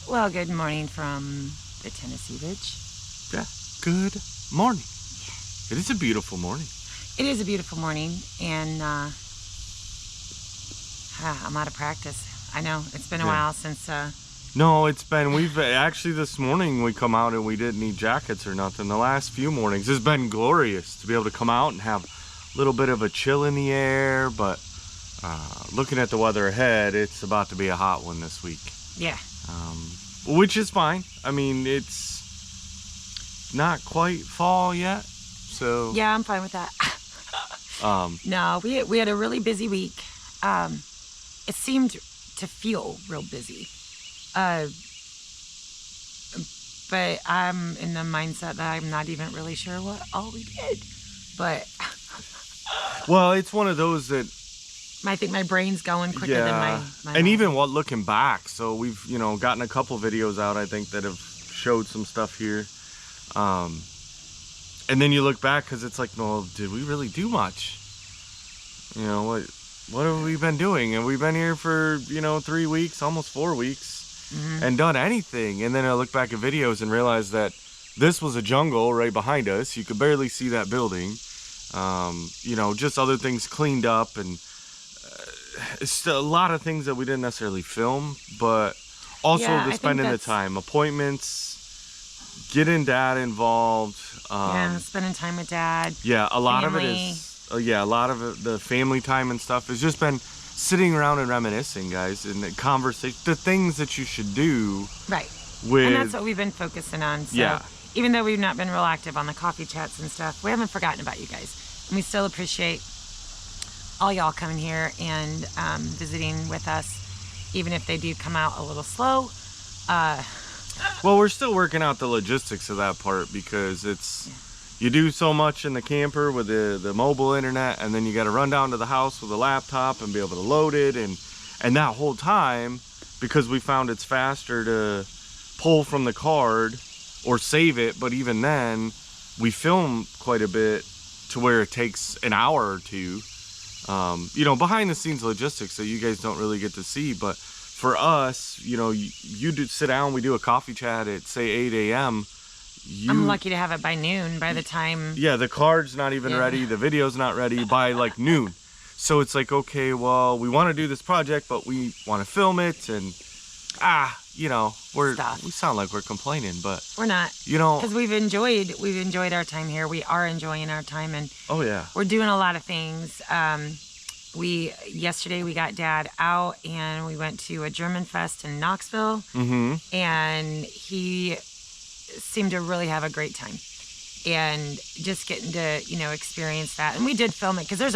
Well, good morning from the Tennessee Ridge. Yeah, good morning. It is a beautiful morning. It is a beautiful morning, and I'm out of practice. I know, it's been a while since... No, we've actually this morning we come out and we didn't need jackets or nothing. The last few mornings, it's been glorious to be able to come out and have a little bit of a chill in the air, but looking at the weather ahead, it's about to be a hot one this week. Yeah. Which is fine. I mean, it's not quite fall yet, so... Yeah, I'm fine with that. No, we had a really busy week. It seemed to feel real busy. But I'm in the mindset that I'm not even really sure what all we did. But... Well, it's one of those that... I think my brain's going quicker than my and even looking back, so we've gotten a couple videos out, I think, that have showed some stuff here, and then you look back because it's like, well, did we really do much? What have we been doing? And we've been here for 3 weeks, almost 4 weeks, and done anything. And then I look back at videos and realize that this was a jungle right behind us. You could barely see that building. Just other things cleaned up, and it's still a lot of things that we didn't necessarily film, but also the spending the time, appointments, getting dad involved. Spending time with dad. Yeah, a lot of it is. A lot of it, the family time and stuff has just been sitting around and reminiscing, guys, and the conversation, the things that you should do. Right. With, and that's what we've been focusing on. So even though we've not been real active on the coffee chats and stuff, we haven't forgotten about you guys, and we still appreciate all y'all coming here and visiting with us, even if they do come out a little slow. Well, we're still working out the logistics of that part, because you do so much in the camper with the mobile internet, and then you got to run down to the house with a laptop and be able to load it, and that whole time, because we found it's faster to pull from the card or save it, but even then we film quite a bit to where it takes an hour or two. Behind the scenes logistics that you guys don't really get to see, but for us, you do sit down, we do a coffee chat at say 8 a.m. I'm lucky to have it by noon. By the time the card's not even ready, the video's not ready by like noon. So it's like, okay, well, we want to do this project, but we want to film it, and we sound like we're complaining, but we're not. Because we've enjoyed our time here. We are enjoying our time, and we're doing a lot of things. Yesterday we got dad out and we went to a German fest in Knoxville, and he seemed to really have a great time, and just getting to experience that. And we did film it because there's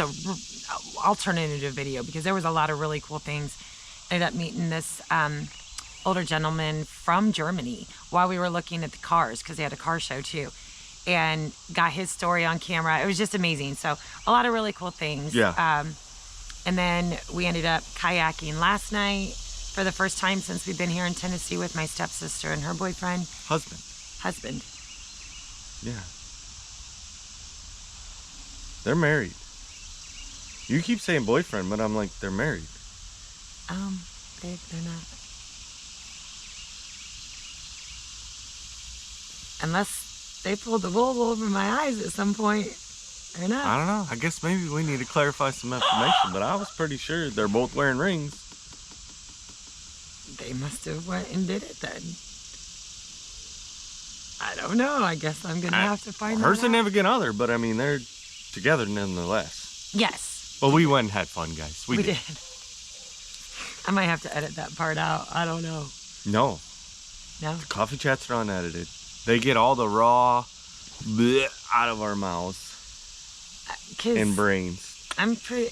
I'll turn it into a video, because there was a lot of really cool things. Ended up meeting this older gentleman from Germany while we were looking at the cars, because they had a car show too, and got his story on camera. It was just amazing. So a lot of really cool things. And then we ended up kayaking last night for the first time since we've been here in Tennessee with my stepsister and her boyfriend. Husband. Yeah. They're married. You keep saying boyfriend, but I'm like, they're married. They're not. Unless they pulled the wool over my eyes at some point. Or not. I don't know. I guess maybe we need to clarify some information, but I was pretty sure they're both wearing rings. They must have went and did it then. I don't know. I guess I'm going to have to find out. Her significant other, but I mean, they're together nonetheless. Yes. But we went and had fun, guys. We did. I might have to edit that part out. I don't know. No. The coffee chats are unedited. They get all the raw bleh out of our mouths and brains. I'm pretty...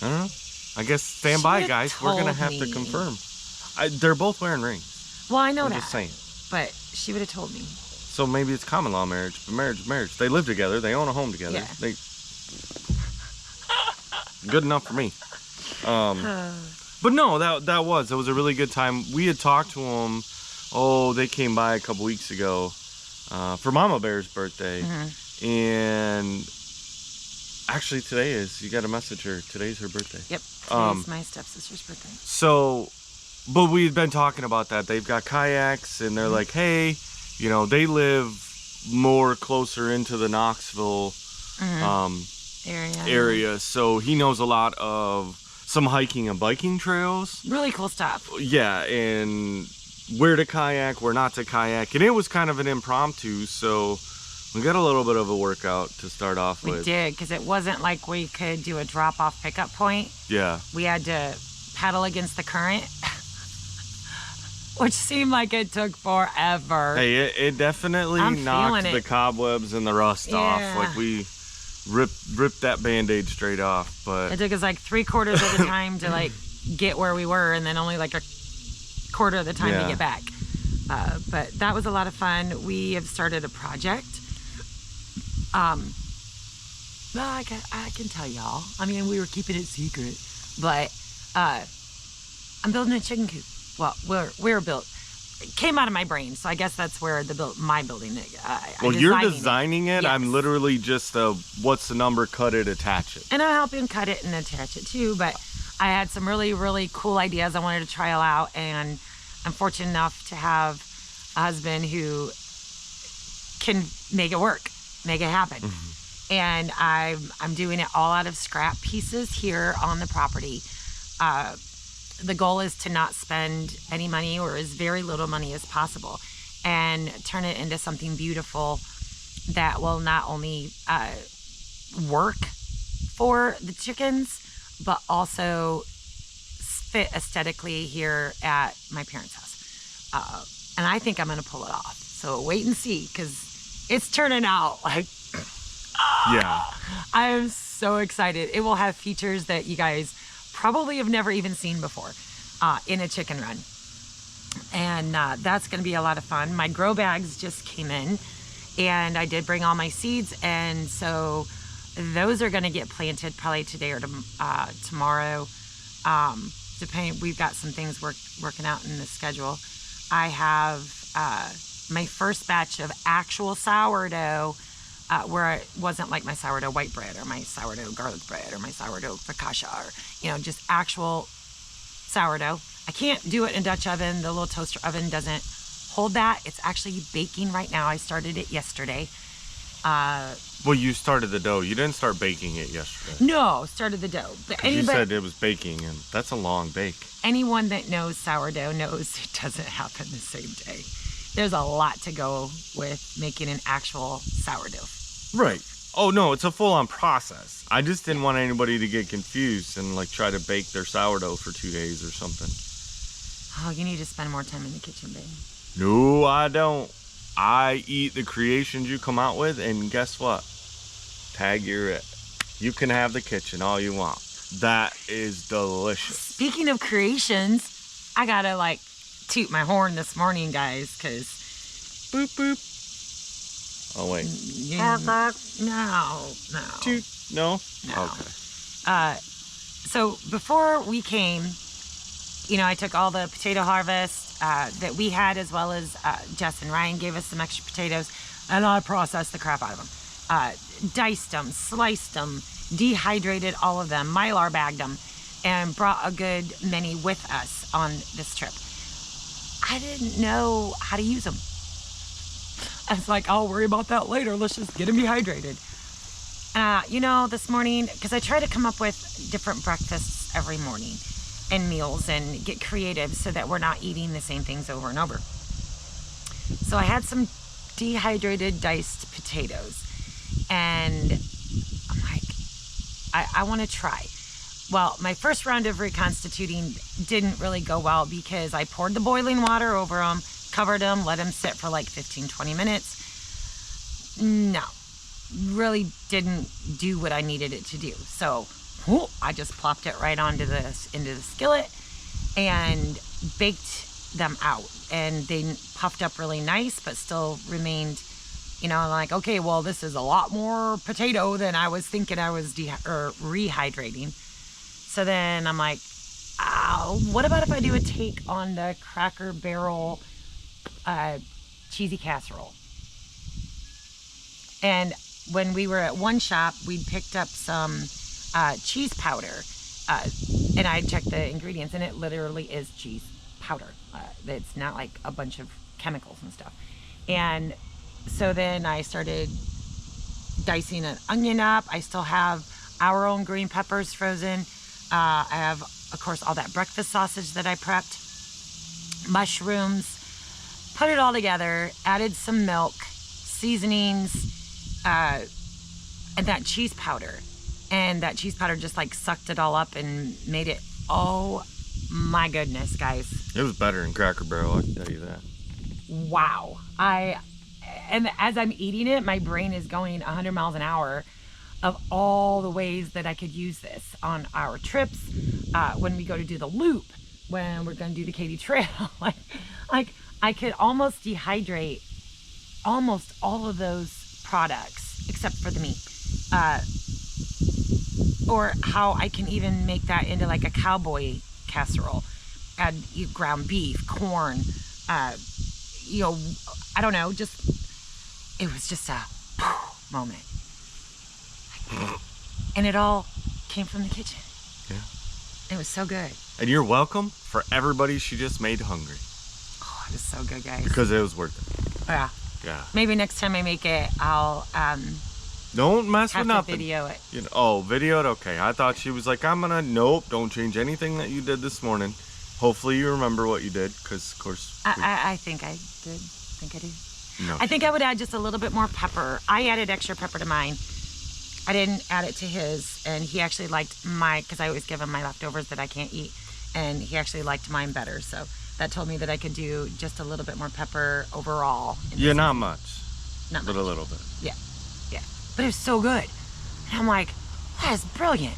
I don't know. I guess stand by, guys. We're going to have to confirm. They're both wearing rings. Well, I know I'm that. just saying. But she would have told me. So maybe it's common law marriage, but marriage is marriage. They live together. They own a home together. Yeah. Good enough for me. But no, that was a really good time. We had talked to them. They came by a couple weeks ago for Mama Bear's birthday. And actually you got to message her. Today's her birthday. Yep. Today's my stepsister's birthday. So But we've been talking about that. They've got kayaks, and they're like, hey, you know, they live more closer into the Knoxville area. So he knows a lot of some hiking and biking trails. Really cool stuff. Yeah, and where to kayak, where not to kayak. And it was kind of an impromptu, so we got a little bit of a workout to start off with. We did, because it wasn't like we could do a drop-off pickup point. Yeah. We had to paddle against the current, which seemed like it took forever. Hey, it definitely knocked the cobwebs and the rust off. Like we ripped that Band-Aid straight off. But it took us like 3/4 of the time to like get where we were, and then only like 1/4 of the time to get back. But that was a lot of fun. We have started a project. Well, I can tell y'all. I mean, we were keeping it secret, but I'm building a chicken coop. Well, we're built. It came out of my brain, so I guess that's where my building. Well, you're designing it. Yes. I'm literally just what's the number, cut it, attach it. And I'm helping cut it and attach it too. But I had some really, really cool ideas I wanted to trial out, and I'm fortunate enough to have a husband who can make it work, make it happen. Mm-hmm. And I'm doing it all out of scrap pieces here on the property. The goal is to not spend any money or as very little money as possible, and turn it into something beautiful that will not only work for the chickens, but also fit aesthetically here at my parents' house. And I think I'm going to pull it off. So wait and see, because it's turning out like... Yeah. I am so excited. It will have features that you guys probably have never even seen before in a chicken run. And that's going to be a lot of fun. My grow bags just came in, and I did bring all my seeds, and so those are going to get planted probably today or tomorrow. Depending, we've got some things working out in the schedule. I have my first batch of actual sourdough, where it wasn't like my sourdough white bread or my sourdough garlic bread or my sourdough focaccia, or just actual sourdough. I can't do it in a Dutch oven. The little toaster oven doesn't hold that. It's actually baking right now. I started it yesterday. Well, you started the dough. You didn't start baking it yesterday. No, started the dough. But you said it was baking, and that's a long bake. Anyone that knows sourdough knows it doesn't happen the same day. There's a lot to go with making an actual sourdough. Right. Oh, no, it's a full-on process. I just didn't want anybody to get confused and, like, try to bake their sourdough for 2 days or something. Oh, you need to spend more time in the kitchen, babe. No, I don't. I eat the creations you come out with, and guess what? Tag, you're it. You can have the kitchen all you want. That is delicious. Speaking of creations, I gotta, like, toot my horn this morning, guys, because... Boop, boop. Oh, wait. No. Toot. No? Okay. So before we came, I took all the potato harvest that we had, as well as Jess and Ryan gave us some extra potatoes, and I processed the crap out of them. Diced them, sliced them, dehydrated all of them, Mylar bagged them, and brought a good many with us on this trip. I didn't know how to use them. I was like, I'll worry about that later. Let's just get them dehydrated. This morning, because I try to come up with different breakfasts every morning and meals and get creative so that we're not eating the same things over and over. So I had some dehydrated diced potatoes, and I'm like, I want to try. Well, my first round of reconstituting didn't really go well because I poured the boiling water over them, covered them, let them sit for like 15-20 minutes. No, really didn't do what I needed it to do. So I just plopped it right into the skillet and baked them out. And they puffed up really nice, but still remained, like, okay, well, this is a lot more potato than I was thinking I was rehydrating. So then I'm like, what about if I do a take on the Cracker Barrel cheesy casserole? And when we were at one shop, we picked up some cheese powder, and I checked the ingredients, and it literally is cheese powder. It's not like a bunch of chemicals and stuff. And so then I started dicing an onion up. I still have our own green peppers frozen. I have, of course, all that breakfast sausage that I prepped, mushrooms, put it all together, added some milk, seasonings, and that cheese powder. And that cheese powder just like sucked it all up and made it, oh my goodness, guys. It was better than Cracker Barrel, I can tell you that. Wow. And as I'm eating it, my brain is going 100 miles an hour of all the ways that I could use this on our trips, when we go to do the loop, when we're going to do the Katy Trail. like I could almost dehydrate almost all of those products except for the meat. Or how I can even make that into like a cowboy casserole. Add ground beef, corn, I don't know, it was just a moment. And it all came from the kitchen. Yeah. It was so good. And you're welcome for everybody she just made hungry. Oh, it was so good, guys. Because it was worth it. Yeah. Yeah. Maybe next time I make it, I'll don't mess have with to nothing. video it. Video it, okay. I thought she was like, nope, don't change anything that you did this morning. Hopefully you remember what you did, because of course. I think I did. I think I did. No. I think I would add just a little bit more pepper. I added extra pepper to mine. I didn't add it to his, and he actually liked because I always give him my leftovers that I can't eat, and he actually liked mine better. So that told me that I could do just a little bit more pepper overall. Yeah, not much. Not much. But a little bit. Yeah. But it was so good. And I'm like, that is brilliant.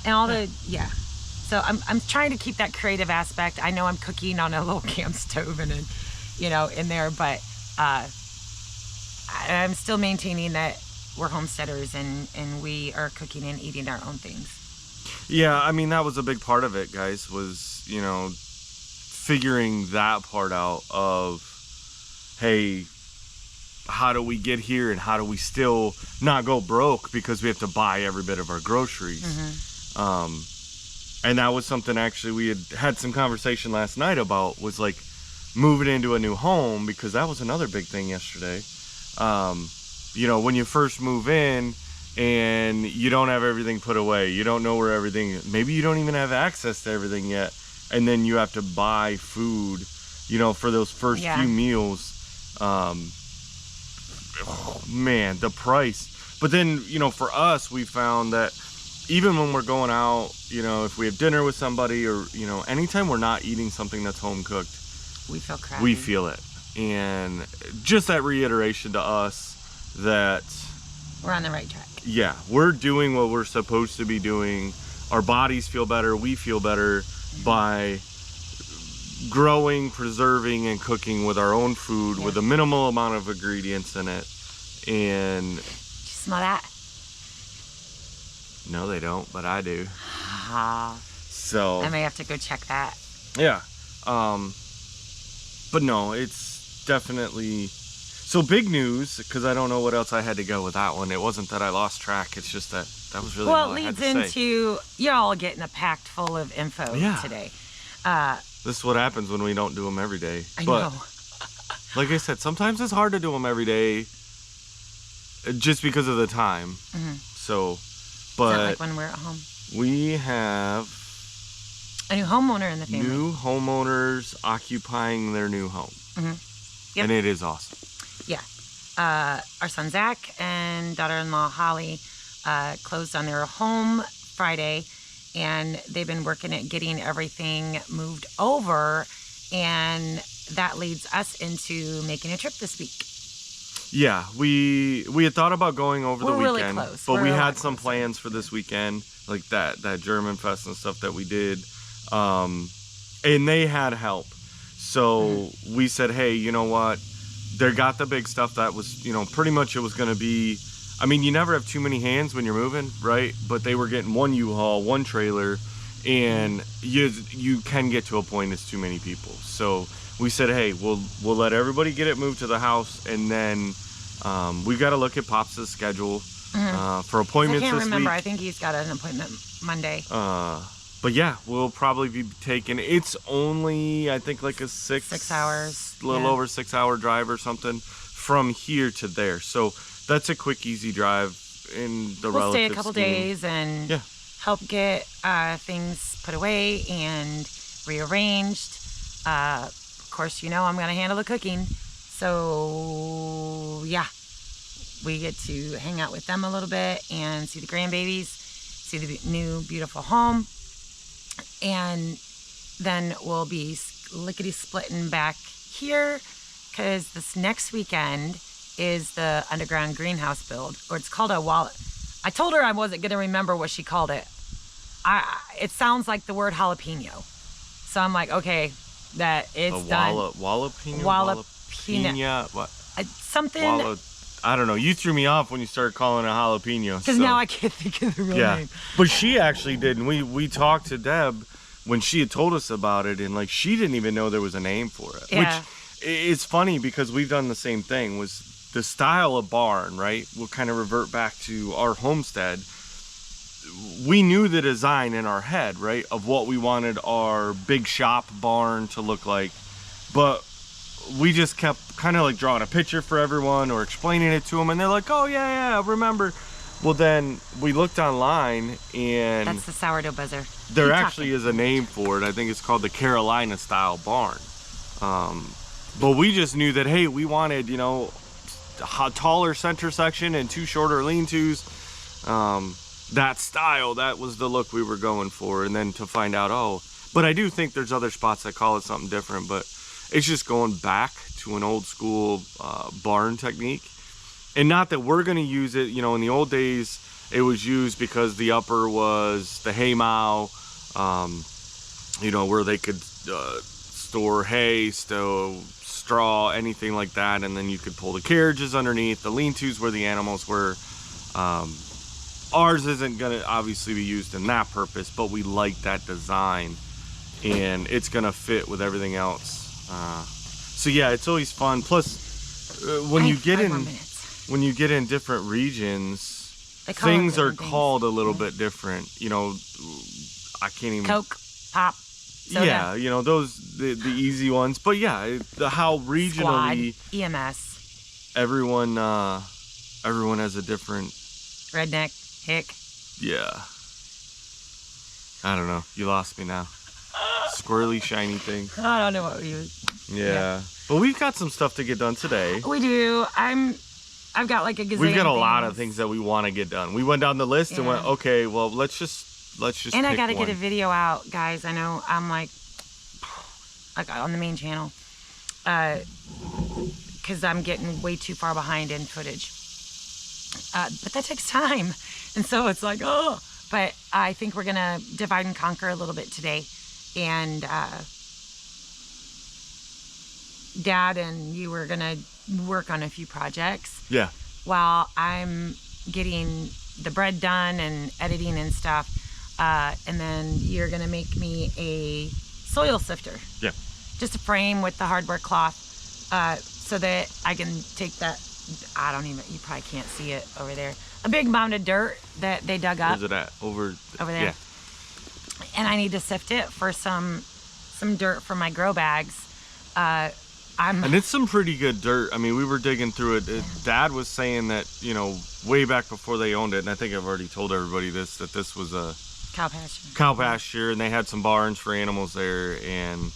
And all so I'm trying to keep that creative aspect. I know I'm cooking on a little camp stove and in there, but I'm still maintaining that we're homesteaders and we are cooking and eating our own things. Yeah, I mean, that was a big part of it, guys, was, figuring that part out of, hey, how do we get here and how do we still not go broke because we have to buy every bit of our groceries. And that was something actually we had some conversation last night about, was like moving into a new home, because that was another big thing yesterday. When you first move in and you don't have everything put away, you don't know where everything, maybe you don't even have access to everything yet, and then you have to buy food, for those first few meals. Oh man, the price. But then, for us, we found that even when we're going out, if we have dinner with somebody, or, anytime we're not eating something that's home cooked, we feel crappy. We feel it. And just that reiteration to us that we're on the right track. Yeah, we're doing what we're supposed to be doing. Our bodies feel better. We feel better by growing, preserving, and cooking with our own food with a minimal amount of ingredients in it. And did you smell that? No, they don't, but I do. So I may have to go check that. Yeah. But no, it's definitely so big news, because I don't know what else I had to go with that one. It wasn't that I lost track. It's just that was really all I had to say. Well, it leads into y'all getting a packed full of info today. This is what happens when we don't do them every day. I know. Like I said, sometimes it's hard to do them every day just because of the time. Mm-hmm. So, but it's not like when we're at home. We have a new homeowner in the family. New homeowners occupying their new home. Mm-hmm. Yep. And it is awesome. Yeah. Our son Zach and daughter-in-law Holly closed on their home Friday, and they've been working at getting everything moved over, and that leads us into making a trip this week. Yeah, we had thought about going over the weekend, really close. But we had some plans for this weekend, like that German Fest and stuff that we did, and they had help. So we said, hey, you know what? They got the big stuff that was, pretty much it was going to be, I mean, you never have too many hands when you're moving, right? But they were getting one U-Haul, one trailer, and you can get to a point it's too many people. So we said, hey, we'll let everybody get it moved to the house, and then we've got to look at Pops' schedule for appointments this week. I can't remember. I think he's got an appointment Monday. But yeah, we'll probably be taking, it's only, I think, like a 6 hours. A little over 6 hour drive or something from here to there. So that's a quick, easy drive in the We'll stay a relative couple scheme. days and help get things put away and rearranged. Of course, you know I'm going to handle the cooking. So, yeah, we get to hang out with them a little bit and see the grandbabies, see the new beautiful home. And then we'll be lickety-splitting back here because this next weekend is the underground greenhouse build, or it's called a wallet. I told her I wasn't going to remember what she called it. It sounds like the word jalapeno. So I'm like, okay, that it's done. Jalapeno? What? Something. I don't know. You threw me off when you started calling it jalapeno. Because now I can't think of the real name. But she actually did. And we talked to Deb when she had told us about it. And like, she didn't even know there was a name for it. Yeah. Which it's funny because we've done the same thing. Was the style of barn, right? We'll kind of revert back to our homestead. We knew the design in our head, right? Of what we wanted our big shop barn to look like. But we just kept kind of like drawing a picture for everyone or explaining it to them, and they're like, oh yeah, remember. Well, then we looked online, and that's the sourdough buzzer. There actually is a name for it. I think it's called the Carolina style barn. But we just knew that, hey, we wanted, you know, a taller center section and 2 shorter lean-tos. That style, that was the look we were going for. And then to find out, but I do think there's other spots that call it something different, but it's just going back to an old school barn technique. And not that we're going to use it, you know, in the old days, it was used because the upper was the hay mow, you know, where they could store hay, straw, anything like that. And then you could pull the carriages underneath. The lean-tos where the animals were. Ours isn't going to obviously be used in that purpose, but we like that design. And it's going to fit with everything else. So yeah, it's always fun. Plus, when you get in different regions, things are called a little bit different. You know, I can't even. Coke, pop, soda. Yeah, you know, those the easy ones. But yeah, how regionally Squad, EMS. Everyone has a different. Redneck, hick. Yeah. I don't know. You lost me now. Squirrely, shiny thing. I don't know what we use. Yeah. But we've got some stuff to get done today. We do. I've got like a gazillion We've got a lot of things that we want to get done. We went down the list and went, okay, well, let's just and I got to get a video out, guys. I know I'm like on the main channel because I'm getting way too far behind in footage. But that takes time. And so it's like, but I think we're going to divide and conquer a little bit today. And Dad and you were going to work on a few projects. Yeah. While I'm getting the bread done and editing and stuff. And then you're going to make me a soil sifter. Yeah. Just a frame with the hardware cloth so that I can take that. You probably can't see it over there. A big mound of dirt that they dug up. Where's it at? Over there. Yeah. And I need to sift it for some dirt for my grow bags. And it's some pretty good dirt. I mean, we were digging through it. Dad was saying that, you know, way back before they owned it, and I think I've already told everybody this, that this was a cow pasture, and they had some barns for animals there. And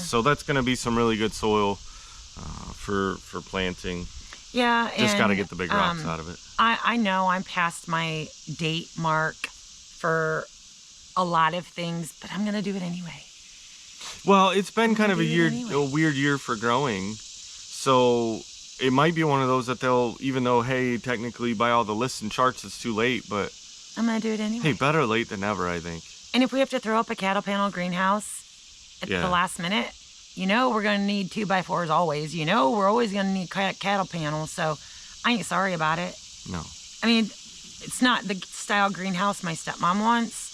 so that's going to be some really good soil for planting. Yeah. Just got to get the big rocks out of it. I know I'm past my date mark for a lot of things, but I'm going to do it anyway. Well, it's been kind of a weird year for growing. So it might be one of those that they'll, even though, hey, technically by all the lists and charts, it's too late, but I'm going to do it anyway. Hey, better late than never, I think. And if we have to throw up a cattle panel greenhouse at the last minute, you know we're going to need 2x4s always. You know we're always going to need cattle panels, so I ain't sorry about it. No. I mean, it's not the style greenhouse my stepmom wants,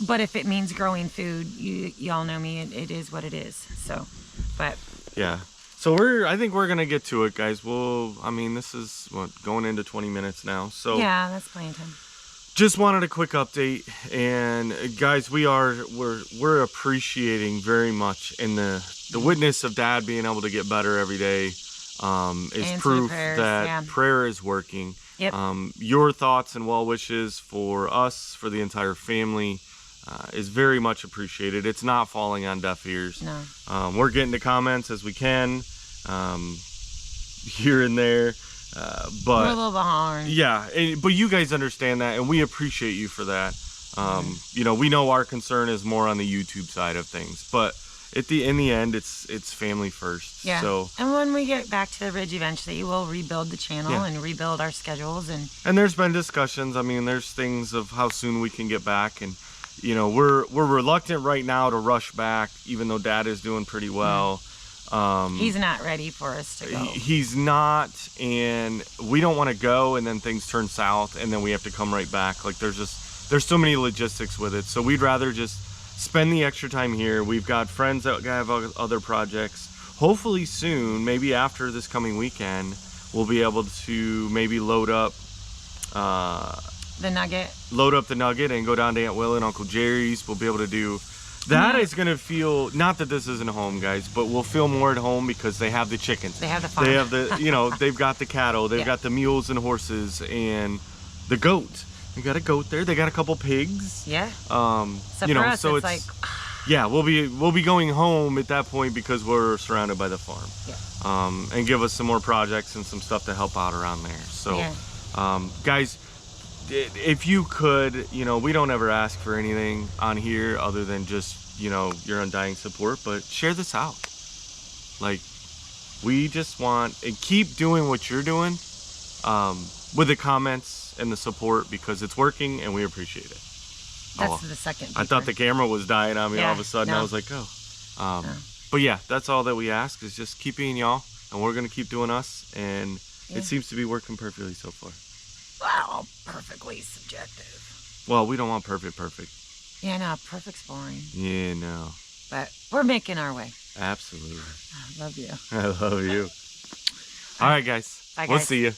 but if it means growing food, y'all know me, it is what it is. So, but... Yeah. So I think we're going to get to it, guys. This is going into 20 minutes now. So yeah, that's plenty of time. just wanted a quick update, and guys, we're appreciating very much in the witness of Dad being able to get better every day. Is proof that prayer is working. Yep. Your thoughts and well wishes for us, for the entire family, is very much appreciated. It's not falling on deaf ears. No. We're getting the comments as we can, here and there, but we're a little behind. Yeah, but you guys understand that, and we appreciate you for that. You know, we know our concern is more on the YouTube side of things, but in the end, it's family first. Yeah. So, and when we get back to the ridge eventually, we'll rebuild the channel and rebuild our schedules. And there's been discussions. I mean, there's things of how soon we can get back, and you know, we're reluctant right now to rush back, even though Dad is doing pretty well. He's not ready for us to go. He's not, and we don't want to go and then things turn south and then we have to come right back. Like there's so many logistics with it. So we'd rather just spend the extra time here. We've got friends that have other projects. Hopefully soon, maybe after this coming weekend, we'll be able to maybe load up the Nugget and go down to Aunt Will and Uncle Jerry's. We'll be able to do that. Is going to feel, not that this isn't home, guys, but we'll feel more at home because they have the chickens. They have the farm. They have the, you know, they've got the cattle. They've got the mules and horses and the goat. They got a goat there. They got a couple pigs. Yeah. So you know, us, so it's like, yeah, we'll be going home at that point because we're surrounded by the farm. Yeah. And give us some more projects and some stuff to help out around there. So, guys, if you could, you know, we don't ever ask for anything on here other than just, you know, your undying support, but share this out. Like, we just want, and keep doing what you're doing, with the comments and the support, because it's working and we appreciate it. That's the second beeper. I thought the camera was dying on me all of a sudden. I was like, oh. But yeah, that's all that we ask, is just keep being y'all, and we're going to keep doing us, and it seems to be working perfectly so far. Well, perfectly subjective. Well, we don't want perfect. Yeah, no, perfect's boring. Yeah, no. But we're making our way. Absolutely. I love you. I love you. All right, guys. Bye, guys. We'll see you.